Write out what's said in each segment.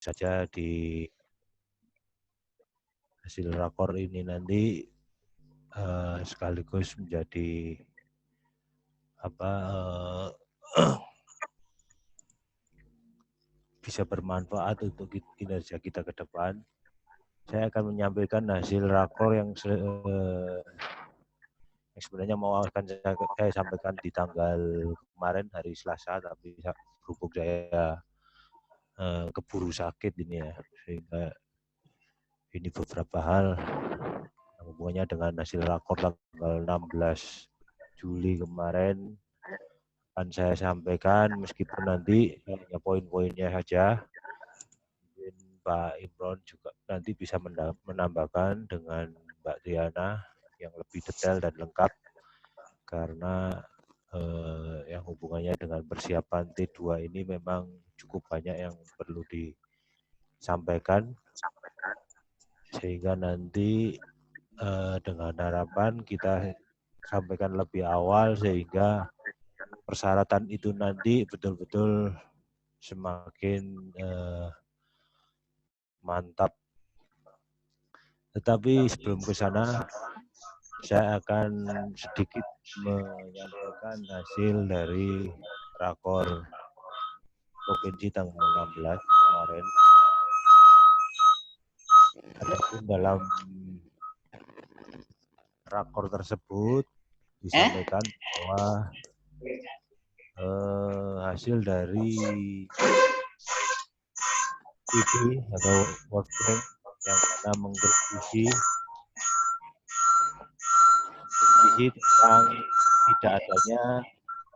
saja di hasil rakor ini nanti sekaligus menjadi bisa bermanfaat untuk kinerja kita ke depan. Saya akan menyampaikan hasil rakor yang sebenarnya mau akan saya sampaikan di tanggal kemarin hari Selasa, tapi berhubung saya keburu sakit ini ya, sehingga ini beberapa hal yang hubungannya dengan hasil rakor tanggal 16 Juli kemarin akan saya sampaikan, meskipun nanti hanya poin-poinnya saja. Mungkin Pak Imron juga nanti bisa menambahkan dengan Mbak Diana yang lebih detail dan lengkap, karena yang hubungannya dengan persiapan T2 ini memang cukup banyak yang perlu disampaikan, sehingga nanti dengan harapan kita sampaikan lebih awal sehingga persyaratan itu nanti betul-betul semakin mantap. Tetapi sebelum ke sana, saya akan sedikit menyampaikan hasil dari rakor provinsi tanggal 16 kemarin. Adapun dalam rakor tersebut disampaikan bahwa hasil dari WB atau World Bank yang mana mengkritisi tentang tidak adanya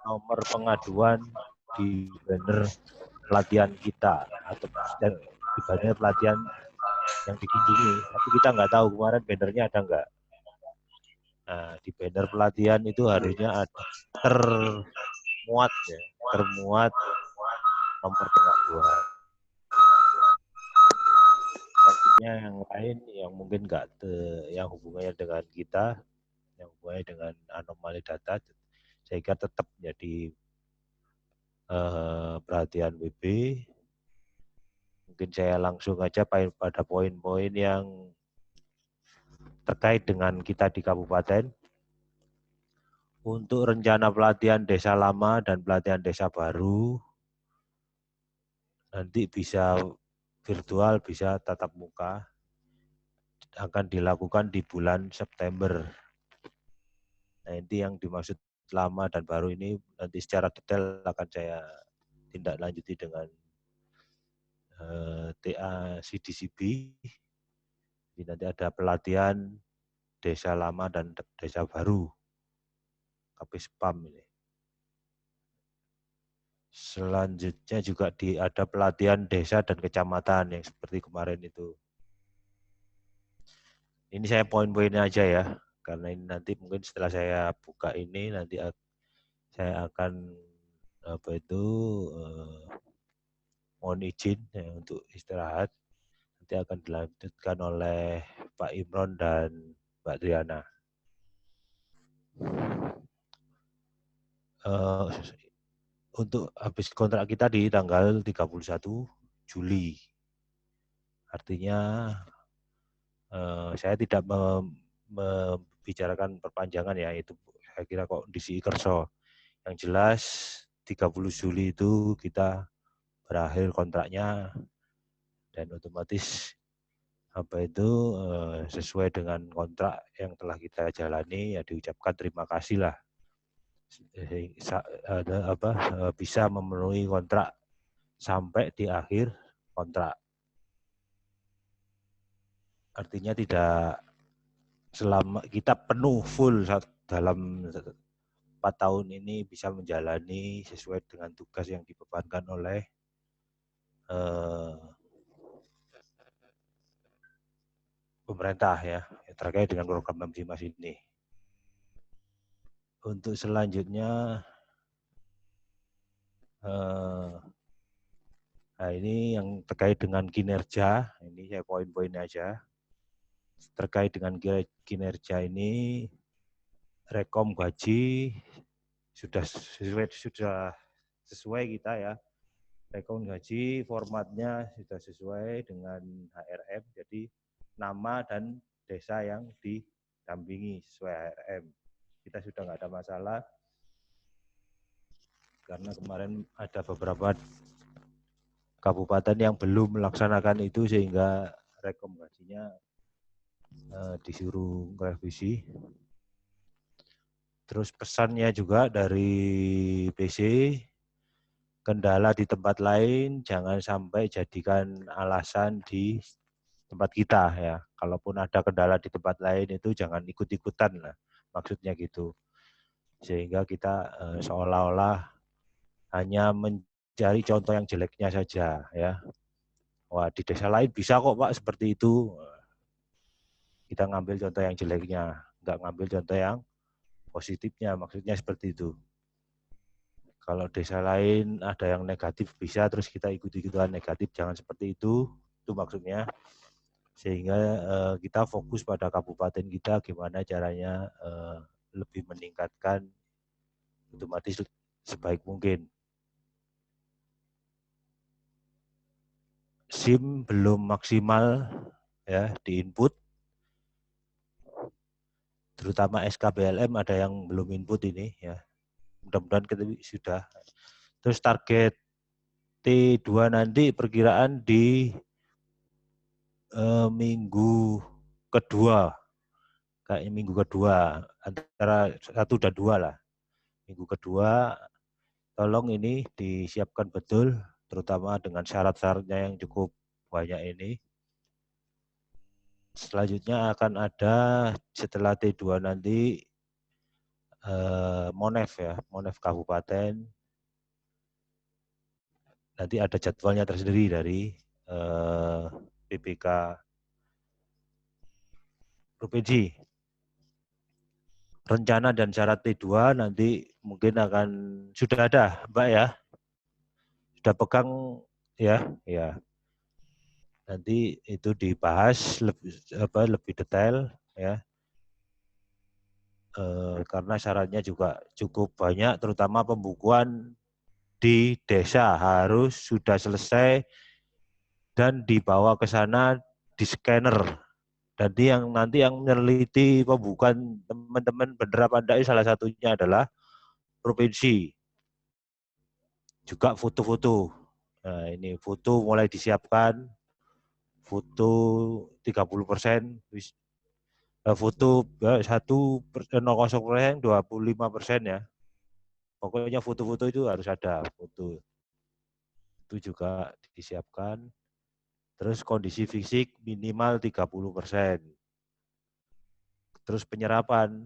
nomor pengaduan di banner pelatihan kita atau di banner pelatihan yang dikunjungi, tapi kita nggak tahu kemarin bannernya ada nggak. Nah, di banner pelatihan itu harusnya ada termuat nomor pengaduan. Selanjutnya yang lain yang mungkin nggak yang hubungannya dengan kita, yang hubungannya dengan anomali data, sehingga tetap menjadi perhatian WB. Mungkin saya langsung aja pada poin-poin yang terkait dengan kita di kabupaten. Untuk rencana pelatihan desa lama dan pelatihan desa baru, nanti bisa virtual, bisa tatap muka, akan dilakukan di bulan September. Nah, ini yang dimaksud lama dan baru ini nanti secara detail akan saya tindak lanjuti dengan TA CDCB. Jadi nanti ada pelatihan desa lama dan desa baru, KPSPAM ini. Selanjutnya juga ada pelatihan desa dan kecamatan yang seperti kemarin itu. Ini saya poin-poinnya aja ya, karena ini nanti mungkin setelah saya buka ini nanti saya akan mohon izin ya, untuk istirahat. Nanti akan dilanjutkan oleh Pak Imron dan Mbak Triana. Untuk habis kontrak kita di tanggal 31 Juli. Artinya saya tidak membicarakan perpanjangan ya, itu saya kira kondisi Kerso. Yang jelas 30 Juli itu kita berakhir kontraknya, dan otomatis sesuai dengan kontrak yang telah kita jalani, ya diucapkan terima kasih lah. Bisa memenuhi kontrak sampai di akhir kontrak. Artinya tidak selama kita penuh full dalam 4 tahun ini bisa menjalani sesuai dengan tugas yang dibebankan oleh pemerintah ya, terkait dengan program Mas ini. Untuk selanjutnya, nah ini yang terkait dengan kinerja, ini saya poin-poin aja. Terkait dengan kinerja ini, rekom gaji sudah sesuai kita ya, Rekon gaji formatnya sudah sesuai dengan HRM, jadi nama dan desa yang didampingi sesuai HRM. Kita sudah nggak ada masalah, karena kemarin ada beberapa kabupaten yang belum melaksanakan itu sehingga rekom gajinya disuruh revisi. Terus pesannya juga dari PC, kendala di tempat lain jangan sampai jadikan alasan di tempat kita ya. Kalaupun ada kendala di tempat lain itu jangan ikut-ikutan lah, maksudnya gitu. Sehingga kita seolah-olah hanya mencari contoh yang jeleknya saja ya. Wah, di desa lain bisa kok Pak seperti itu. Kita ngambil contoh yang jeleknya, nggak ngambil contoh yang positifnya, maksudnya seperti itu. Kalau desa lain ada yang negatif bisa, terus kita ikut-ikutan negatif, jangan seperti itu maksudnya. Sehingga kita fokus pada kabupaten kita, gimana caranya lebih meningkatkan otomatis sebaik mungkin. SIM belum maksimal ya di input, terutama SKBLM ada yang belum input ini ya. Mudah-mudahan kita sudah. Terus target T2 nanti perkiraan di minggu kedua, kayak minggu kedua, antara 1 dan 2 lah. Minggu kedua, tolong ini disiapkan betul, terutama dengan syarat-syaratnya yang cukup banyak ini. Selanjutnya akan ada setelah T2 nanti Monef ya, Monef Kabupaten. Nanti ada jadwalnya tersendiri dari PPK Provinsi. Rencana dan syarat T2 nanti mungkin akan sudah ada, Mbak ya. Sudah pegang ya, ya. Nanti itu dibahas lebih detail ya. Karena syaratnya juga cukup banyak, terutama pembukuan di desa harus sudah selesai dan dibawa ke sana di scanner. Jadi nanti yang meneliti pembukuan teman-teman bener apa enggak salah satunya adalah provinsi. Juga foto-foto. Nah, ini foto mulai disiapkan. Foto 30%, foto 0,0%, 25% ya. Pokoknya foto-foto itu harus ada. Foto itu juga disiapkan. Terus kondisi fisik minimal 30%. Terus penyerapan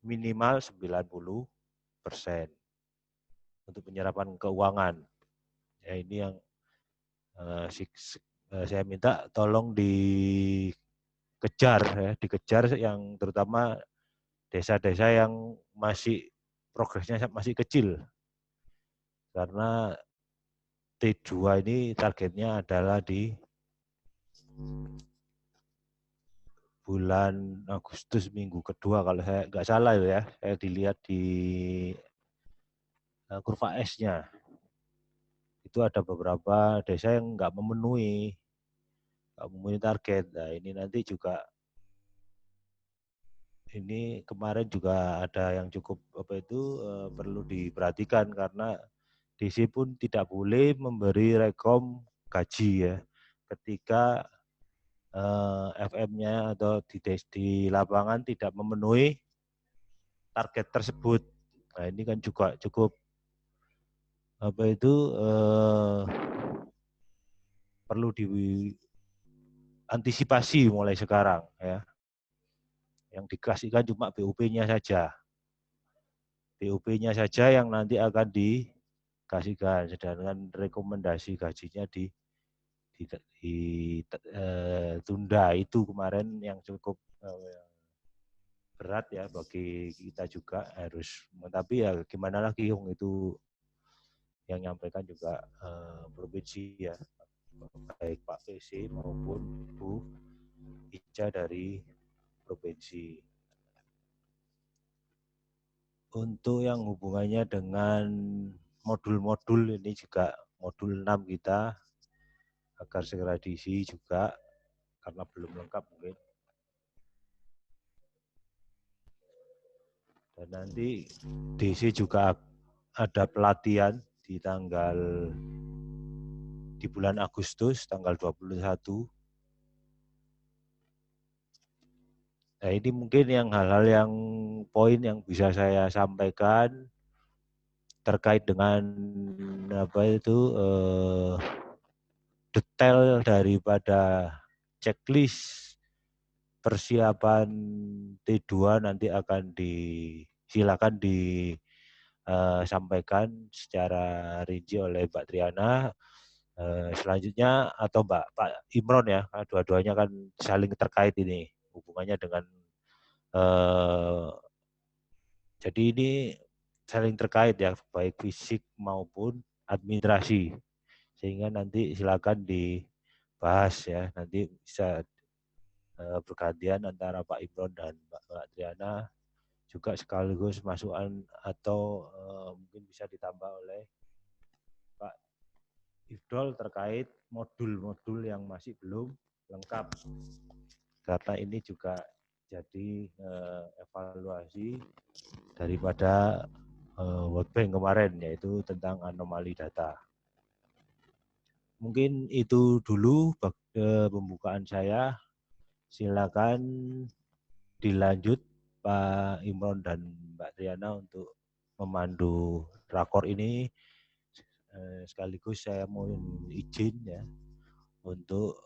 minimal 90% untuk penyerapan keuangan. Ya, ini yang saya minta tolong dikejar ya, dikejar yang terutama desa-desa yang masih progresnya masih kecil. Karena T2 ini targetnya adalah di bulan Agustus minggu kedua kalau saya nggak salah ya, saya dilihat di kurva S-nya. Itu ada beberapa desa yang nggak memenuhi target. Nah, ini nanti juga ini kemarin juga ada yang cukup perlu diperhatikan karena DC pun tidak boleh memberi rekom gaji ya ketika FM-nya atau di lapangan tidak memenuhi target tersebut. Nah, ini kan juga cukup perlu diantisipasi mulai sekarang ya. Yang dikasihkan cuma BUP-nya saja. BUP-nya saja yang nanti akan dikasihkan, sedangkan rekomendasi gajinya ditunda. Itu kemarin yang cukup berat ya bagi kita juga harus, tapi ya gimana lagi itu yang nyampaikan juga provinsi ya, baik Pak PC maupun Bu Ica dari provinsi. Untuk yang hubungannya dengan modul-modul ini juga modul 6 kita agar segera diisi juga karena belum lengkap mungkin. Dan nanti DC juga ada pelatihan di bulan Agustus tanggal 21. Nah, ini mungkin yang hal-hal yang poin yang bisa saya sampaikan terkait dengan detail daripada checklist persiapan T2 nanti akan silakan disampaikan secara rinci oleh Mbak Triana. Selanjutnya atau Pak Imron ya, dua-duanya kan saling terkait ini hubungannya dengan jadi ini saling terkait ya, baik fisik maupun administrasi, sehingga nanti silakan dibahas ya, nanti bisa bergantian antara Pak Imron dan Mbak Triana, juga sekaligus masukan atau mungkin bisa ditambah oleh Pak Ifdol terkait modul-modul yang masih belum lengkap, karena ini juga jadi evaluasi daripada World Bank kemarin, yaitu tentang anomali data. Mungkin itu dulu pembukaan saya. Silakan dilanjut Pak Imron dan Mbak Triana untuk memandu rakor ini. Sekaligus saya mohon izin ya untuk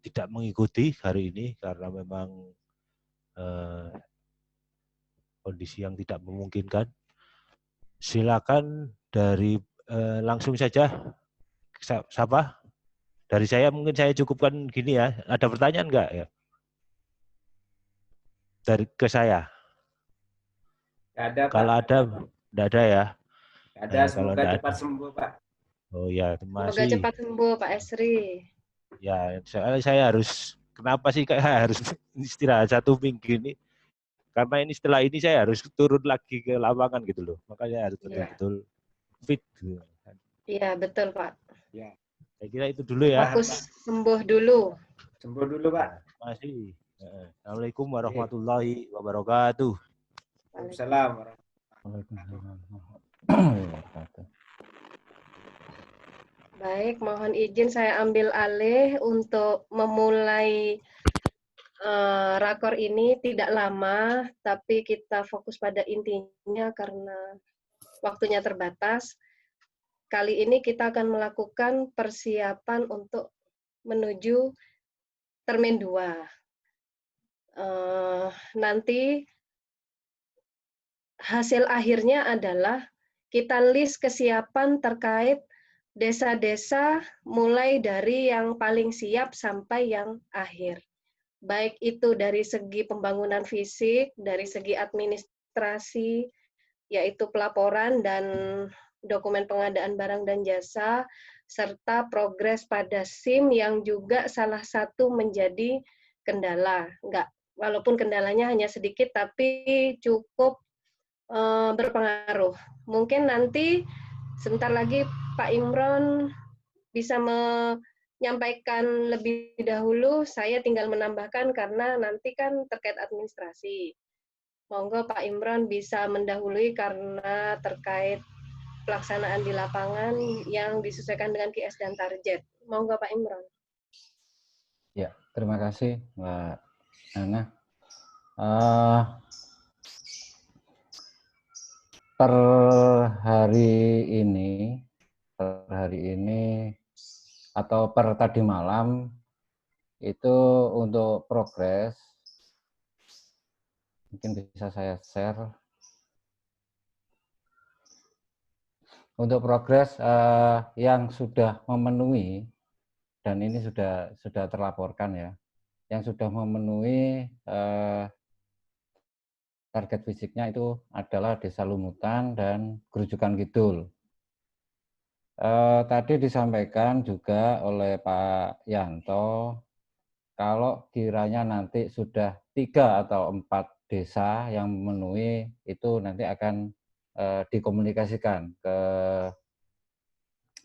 tidak mengikuti hari ini karena memang kondisi yang tidak memungkinkan. Silakan dari langsung saja. Siapa? Dari saya mungkin saya cukupkan gini ya. Ada pertanyaan enggak ya? Dari ke saya. Ada, kalau Pak. ada, enggak ada ya. Ada, semoga cepat sembuh, Pak. Oh ya, terima Semoga kasih. cepat sembuh Pak Esri. Ya, saya harus, kenapa sih kayak harus istirahat 1 minggu ini? Karena ini setelah ini saya harus turun lagi ke lapangan gitu loh. Makanya harus betul-betul fit. Iya, betul Pak. Ya. Saya kira itu dulu ya. Fokus sembuh dulu. Sembuh dulu, Pak. Terima kasih. Assalamualaikum warahmatullahi wabarakatuh. Waalaikumsalam. Baik, mohon izin saya ambil alih untuk memulai rakor ini. Tidak lama, tapi kita fokus pada intinya karena waktunya terbatas. Kali ini kita akan melakukan persiapan untuk menuju Termin 2. Nanti hasil akhirnya adalah kita list kesiapan terkait desa-desa mulai dari yang paling siap sampai yang akhir. Baik itu dari segi pembangunan fisik, dari segi administrasi, yaitu pelaporan dan dokumen pengadaan barang dan jasa, serta progres pada SIM yang juga salah satu menjadi kendala. Walaupun kendalanya hanya sedikit, tapi cukup berpengaruh. Mungkin nanti sebentar lagi Pak Imron bisa menyampaikan lebih dahulu, saya tinggal menambahkan karena nanti kan terkait administrasi. Monggo Pak Imron bisa mendahului karena terkait pelaksanaan di lapangan yang disesuaikan dengan QS dan target. Monggo Pak Imron. Ya, terima kasih Mbak Nana. Per hari ini atau per tadi malam itu untuk progres, mungkin bisa saya share. Untuk progres yang sudah memenuhi, dan ini sudah terlaporkan ya, yang sudah memenuhi target fisiknya itu adalah Desa Lumutan dan Gerujukan Kidul. Tadi disampaikan juga oleh Pak Yanto, kalau kiranya nanti sudah 3 atau 4 desa yang memenuhi, itu nanti akan dikomunikasikan ke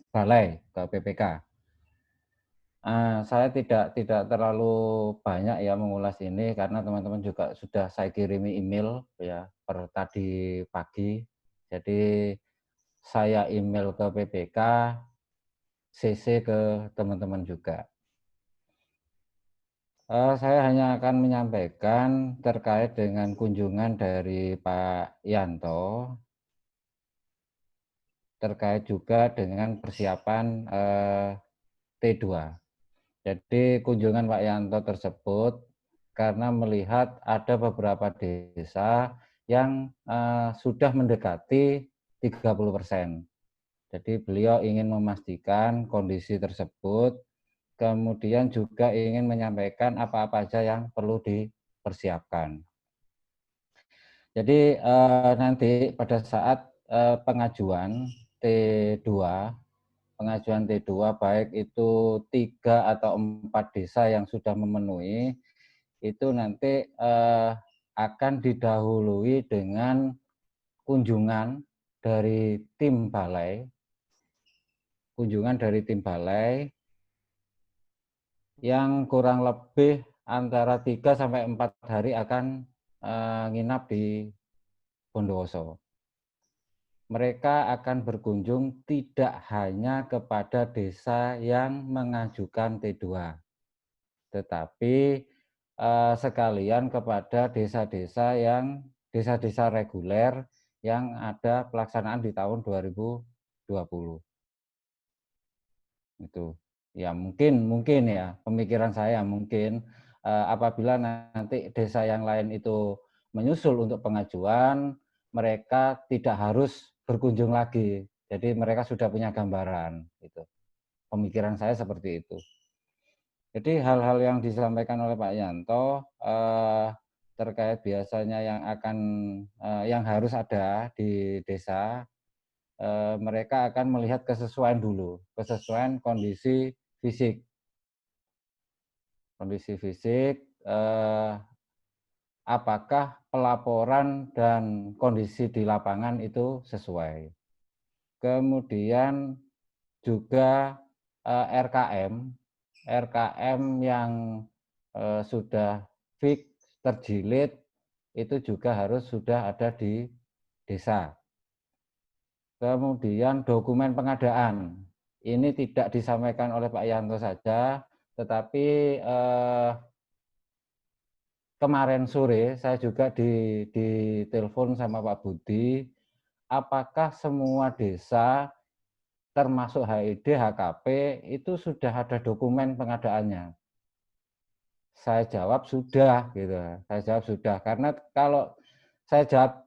balai, ke PPK. Saya tidak terlalu banyak ya mengulas ini karena teman-teman juga sudah saya kirimi email ya per tadi pagi. Jadi saya email ke PPK, CC ke teman-teman juga. Saya hanya akan menyampaikan terkait dengan kunjungan dari Pak Yanto, terkait juga dengan persiapan T2. Jadi kunjungan Pak Yanto tersebut karena melihat ada beberapa desa yang sudah mendekati 30%. Jadi beliau ingin memastikan kondisi tersebut, kemudian juga ingin menyampaikan apa-apa saja yang perlu dipersiapkan. Jadi nanti pada saat pengajuan T2 baik itu 3 atau 4 desa yang sudah memenuhi, itu nanti akan didahului dengan kunjungan dari tim balai, yang kurang lebih antara 3 sampai 4 hari akan nginap di Bondowoso. Mereka akan berkunjung tidak hanya kepada desa yang mengajukan T2, tetapi sekalian kepada desa-desa reguler yang ada pelaksanaan di tahun 2020. Itu ya mungkin ya pemikiran saya mungkin apabila nanti desa yang lain itu menyusul untuk pengajuan, mereka tidak harus berkunjung lagi. Jadi mereka sudah punya gambaran gitu. Pemikiran saya seperti itu. Jadi hal-hal yang disampaikan oleh Pak Yanto terkait biasanya yang harus ada di desa, mereka akan melihat kesesuaian dulu, kesesuaian kondisi fisik. Apakah pelaporan dan kondisi di lapangan itu sesuai. Kemudian juga RKM yang sudah fix, terjilid, itu juga harus sudah ada di desa. Kemudian dokumen pengadaan, ini tidak disampaikan oleh Pak Yanto saja, tetapi kemarin sore saya juga ditelepon sama Pak Budi, apakah semua desa termasuk HID, HKP itu sudah ada dokumen pengadaannya? Saya jawab sudah gitu. Saya jawab sudah karena kalau saya jawab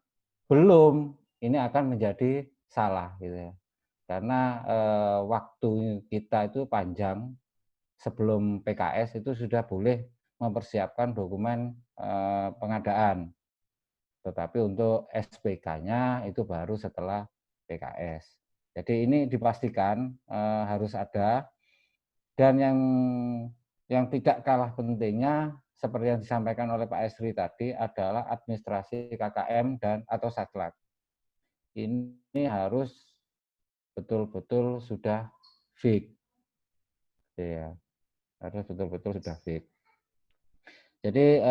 belum, ini akan menjadi salah gitu ya. Karena waktu kita itu panjang, sebelum PKS itu sudah boleh mempersiapkan dokumen pengadaan. Tetapi untuk SPK-nya itu baru setelah PKS. Jadi ini dipastikan harus ada. Dan yang tidak kalah pentingnya seperti yang disampaikan oleh Pak Esri tadi adalah administrasi KKM dan atau Saklak. Ini harus betul-betul sudah fix. Ya, harus betul-betul sudah fix. Jadi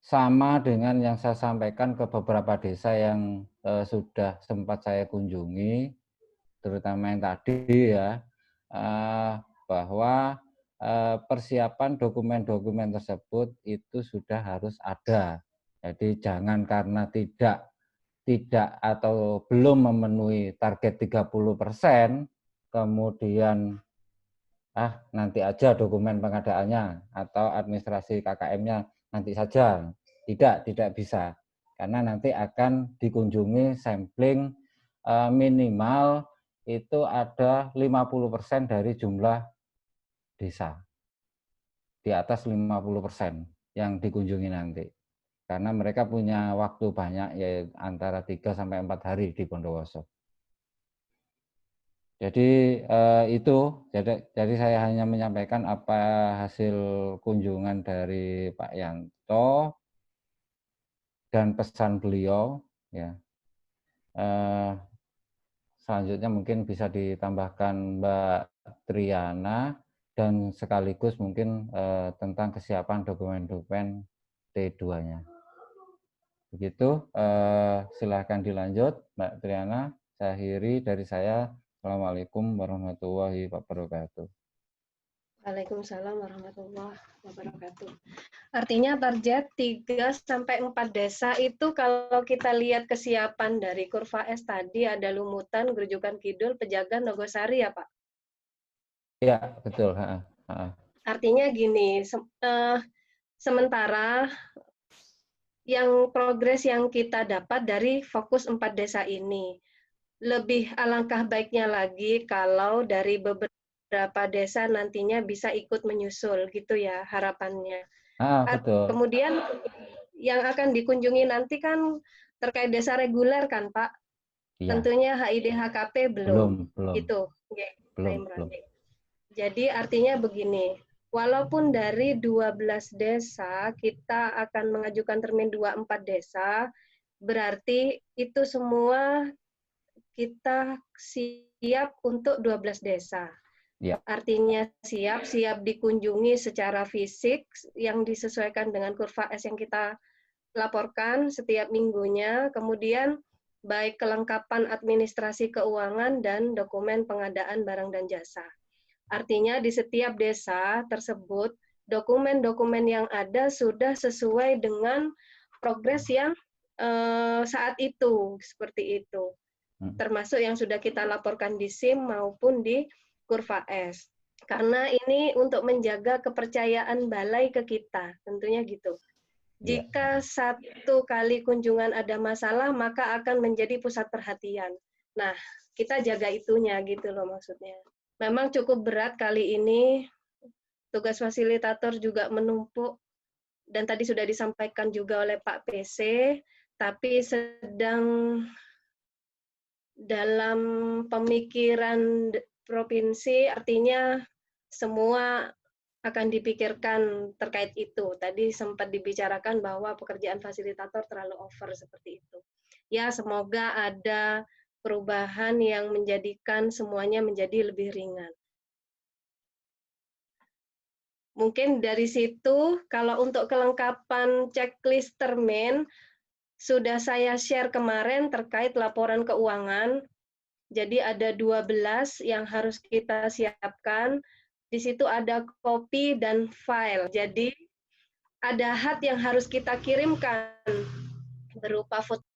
sama dengan yang saya sampaikan ke beberapa desa yang sudah sempat saya kunjungi, terutama yang tadi ya, bahwa persiapan dokumen-dokumen tersebut itu sudah harus ada. Jadi jangan karena tidak atau belum memenuhi target 30%, kemudian nanti aja dokumen pengadaannya atau administrasi KKM-nya nanti saja. Tidak bisa. Karena nanti akan dikunjungi sampling minimal itu ada 50% dari jumlah desa. Di atas 50% yang dikunjungi nanti. Karena mereka punya waktu banyak, yaitu antara 3 sampai 4 hari di Bondowoso. Jadi itu, jadi saya hanya menyampaikan apa hasil kunjungan dari Pak Yanto dan pesan beliau. Ya, selanjutnya mungkin bisa ditambahkan Mbak Triana dan sekaligus mungkin tentang kesiapan dokumen-dokumen T2-nya. Begitu, silahkan dilanjut Mbak Triana. Saya akhiri dari saya. Assalamualaikum warahmatullahi wabarakatuh. Waalaikumsalam warahmatullahi wabarakatuh. Artinya target 3-4 desa itu kalau kita lihat kesiapan dari kurva S tadi ada Lumutan, Grujukan Kidul, Pejagan, Nogosari ya Pak? Iya, betul. Artinya gini, sementara yang progres yang kita dapat dari fokus 4 desa ini, lebih alangkah baiknya lagi kalau dari beberapa desa nantinya bisa ikut menyusul gitu ya harapannya. Betul. Kemudian yang akan dikunjungi nanti kan terkait desa reguler kan Pak? Iya. Tentunya HID HKP belum. Gitu. Belum. Jadi artinya begini, walaupun dari 12 desa kita akan mengajukan termin 24 desa, berarti itu semua kita siap untuk 12 desa. Ya. Artinya siap dikunjungi secara fisik yang disesuaikan dengan kurva S yang kita laporkan setiap minggunya, kemudian baik kelengkapan administrasi keuangan dan dokumen pengadaan barang dan jasa. Artinya di setiap desa tersebut, dokumen-dokumen yang ada sudah sesuai dengan progres yang saat itu, seperti itu. Termasuk yang sudah kita laporkan di SIM maupun di kurva S. Karena ini untuk menjaga kepercayaan balai ke kita, tentunya gitu. Jika satu kali kunjungan ada masalah, maka akan menjadi pusat perhatian. Nah, kita jaga itunya gitu loh maksudnya. Memang cukup berat kali ini, tugas fasilitator juga menumpuk, dan tadi sudah disampaikan juga oleh Pak PC, tapi sedang dalam pemikiran provinsi, artinya semua akan dipikirkan terkait itu. Tadi sempat dibicarakan bahwa pekerjaan fasilitator terlalu over seperti itu. Ya, semoga ada perubahan yang menjadikan semuanya menjadi lebih ringan. Mungkin dari situ, kalau untuk kelengkapan checklist termin, sudah saya share kemarin terkait laporan keuangan. Jadi ada 12 yang harus kita siapkan. Di situ ada copy dan file. Jadi ada HAT yang harus kita kirimkan berupa foto